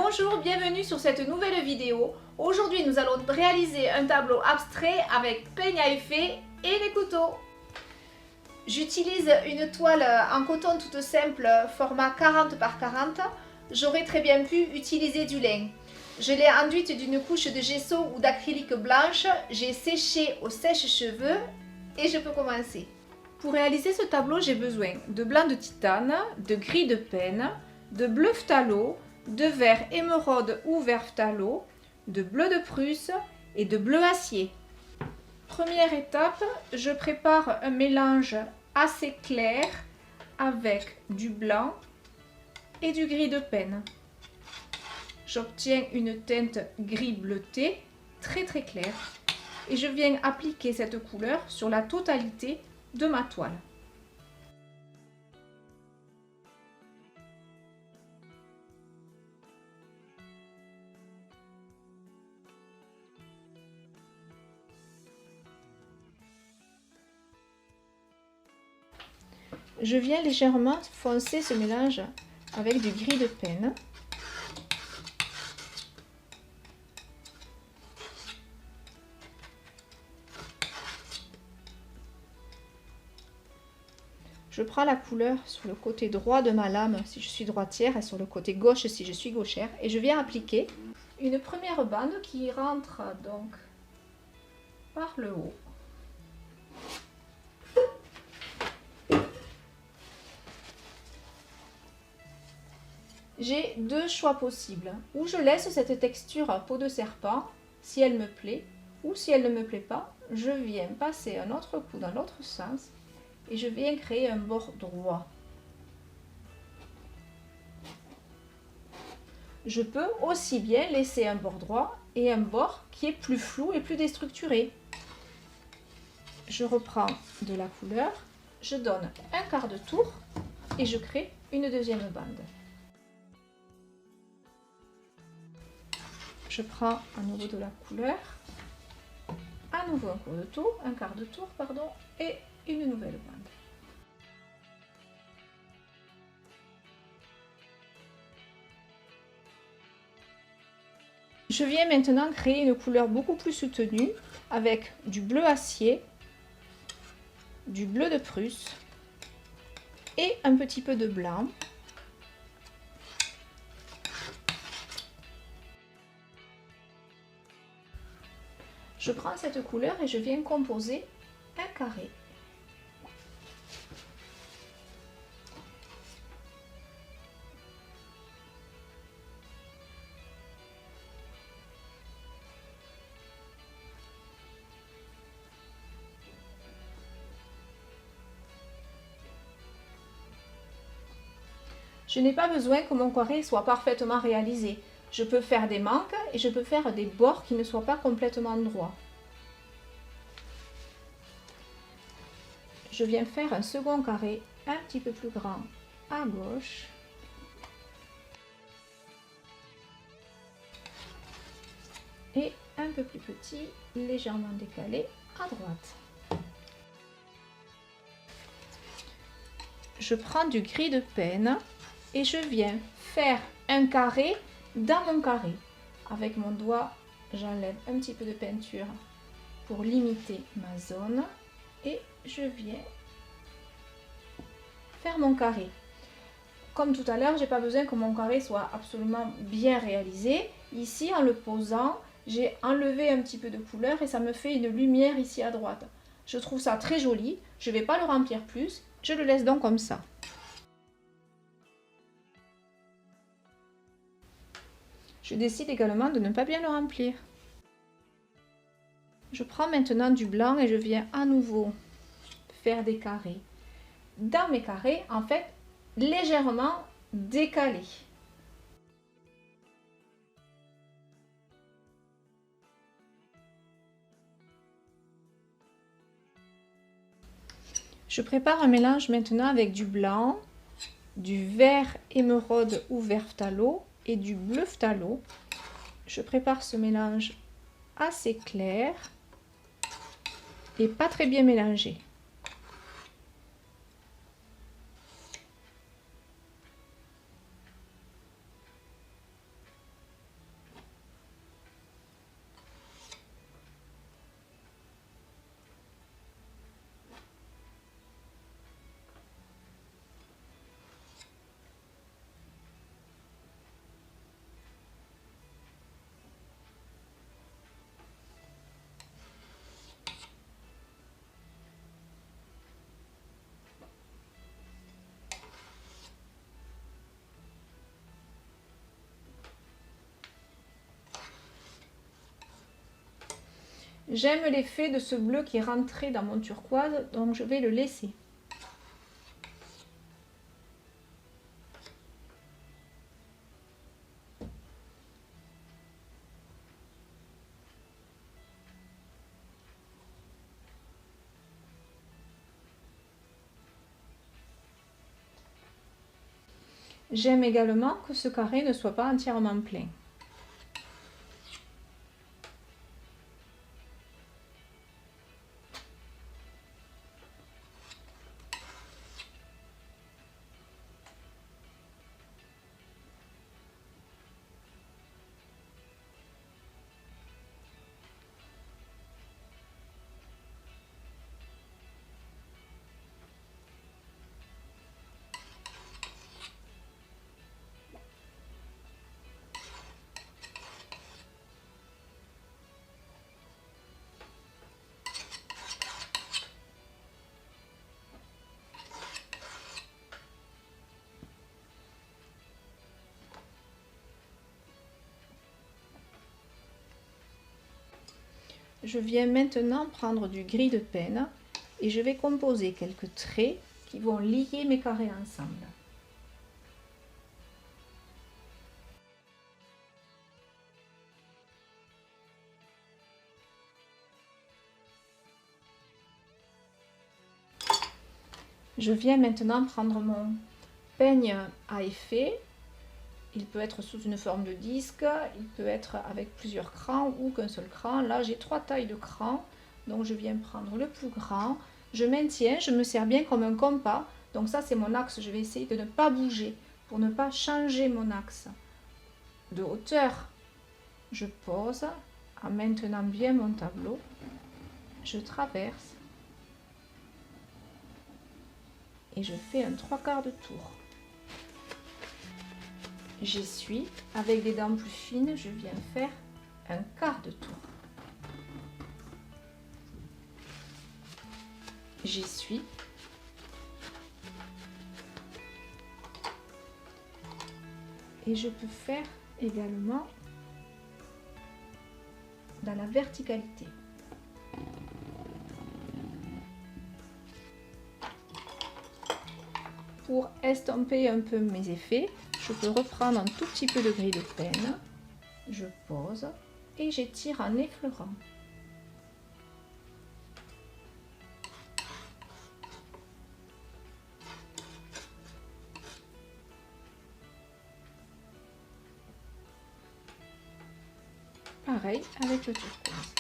Bonjour, bienvenue sur cette nouvelle vidéo. Aujourd'hui, nous allons réaliser un tableau abstrait avec peigne à effet et des couteaux. J'utilise une toile en coton toute simple, format 40 par 40. J'aurais très bien pu utiliser du lin. Je l'ai enduite d'une couche de gesso ou d'acrylique blanche. J'ai séché au sèche-cheveux et je peux commencer. Pour réaliser ce tableau, j'ai besoin de blanc de titane, de gris de penne, de bleu phthalo, de vert émeraude ou vert phthalo, de bleu de Prusse et de bleu acier. Première étape, je prépare un mélange assez clair avec du blanc et du gris de penne. J'obtiens une teinte gris bleuté très claire et je viens appliquer cette couleur sur la totalité de ma toile. Je viens légèrement foncer ce mélange avec du gris de penne. Je prends la couleur sur le côté droit de ma lame si je suis droitière et sur le côté gauche si je suis gauchère et je viens appliquer une première bande qui rentre donc par le haut. J'ai deux choix possibles, ou je laisse cette texture peau de serpent si elle me plaît, ou si elle ne me plaît pas, je viens passer un autre coup dans l'autre sens et je viens créer un bord droit. Je peux aussi bien laisser un bord droit et un bord qui est plus flou et plus déstructuré. Je reprends de la couleur, je donne un quart de tour et je crée une deuxième bande. Je prends à nouveau de la couleur, à nouveau un quart de tour, pardon, et une nouvelle bande. Je viens maintenant créer une couleur beaucoup plus soutenue avec du bleu acier, du bleu de Prusse et un petit peu de blanc. Je prends cette couleur et je viens composer un carré. Je n'ai pas besoin que mon carré soit parfaitement réalisé. Je peux faire des manques et je peux faire des bords qui ne soient pas complètement droits. Je viens faire un second carré un petit peu plus grand à gauche. Et un peu plus petit, légèrement décalé à droite. Je prends du gris de penne et je viens faire un carré dans mon carré. Avec mon doigt, j'enlève un petit peu de peinture pour limiter ma zone et je viens faire mon carré. Comme tout à l'heure, j'ai pas besoin que mon carré soit absolument bien réalisé. Ici, en le posant, j'ai enlevé un petit peu de couleur et ça me fait une lumière ici à droite. Je trouve ça très joli. Je vais pas le remplir plus. Je le laisse donc comme ça. Je décide également de ne pas bien le remplir. Je prends maintenant du blanc et je viens à nouveau faire des carrés. Dans mes carrés, en fait, légèrement décalés. Je prépare un mélange maintenant avec du blanc, du vert émeraude ou vert phthalo et du bleu phthalo. Je prépare ce mélange assez clair et pas très bien mélangé. J'aime l'effet de ce bleu qui est rentré dans mon turquoise, donc je vais le laisser. J'aime également que ce carré ne soit pas entièrement plein. Je viens maintenant prendre du gris de peine et je vais composer quelques traits qui vont lier mes carrés ensemble. Je viens maintenant prendre mon peigne à effet. Il peut être sous une forme de disque, il peut être avec plusieurs crans ou qu'un seul cran. Là, j'ai 3 tailles de crans, donc je viens prendre le plus grand. Je maintiens, je me sers bien comme un compas. Donc ça, c'est mon axe. Je vais essayer de ne pas bouger pour ne pas changer mon axe de hauteur. Je pose en maintenant bien mon tableau. Je traverse et je fais un 3/4 de tour. J'essuie, avec des dents plus fines, je viens faire un quart de tour. J'essuie. Et je peux faire également dans la verticalité. Pour estomper un peu mes effets, je peux reprendre un tout petit peu de gris de peine, je pose et j'étire en effleurant. Pareil avec le turquoise.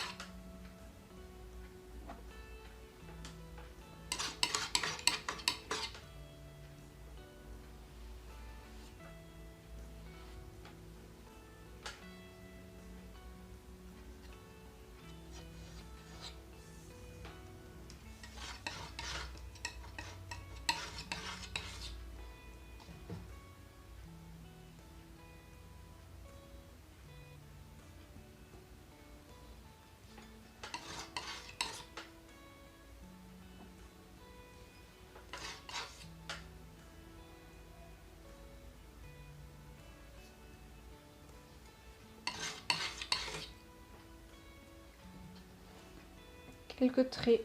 Quelques traits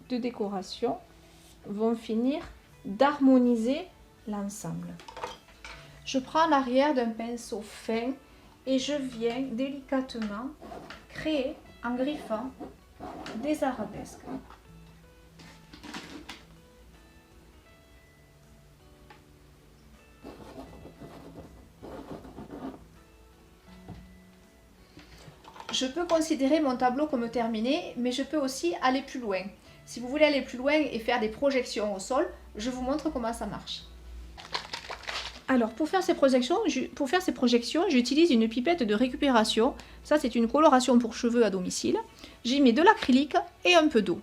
de décoration vont finir d'harmoniser l'ensemble. Je prends l'arrière d'un pinceau fin et je viens délicatement créer en griffant des arabesques. Je peux considérer mon tableau comme terminé, mais je peux aussi aller plus loin. Si vous voulez aller plus loin et faire des projections au sol, je vous montre comment ça marche. Alors, pour faire ces projections, j'utilise une pipette de récupération. Ça, c'est une coloration pour cheveux à domicile. J'y mets de l'acrylique et un peu d'eau.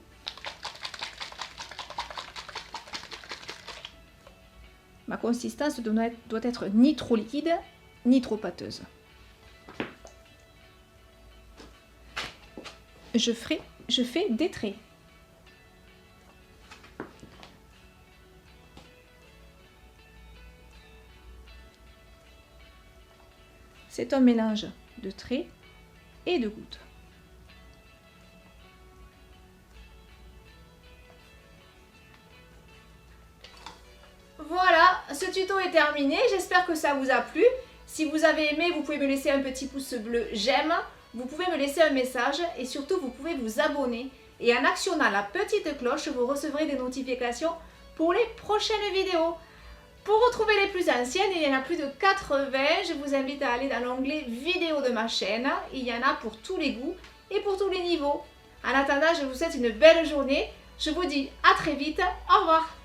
Ma consistance doit être ni trop liquide, ni trop pâteuse. Je fais des traits. C'est un mélange de traits et de gouttes. tuto est terminé, j'espère que ça vous a plu. Si vous avez aimé, vous pouvez me laisser un petit pouce bleu j'aime, vous pouvez me laisser un message et surtout vous pouvez vous abonner. Et en actionnant la petite cloche, vous recevrez des notifications pour les prochaines vidéos. Pour retrouver les plus anciennes, il y en a plus de 80, je vous invite à aller dans l'onglet vidéo de ma chaîne. Il y en a pour tous les goûts et pour tous les niveaux. En attendant, je vous souhaite une belle journée. Je vous dis à très vite. Au revoir.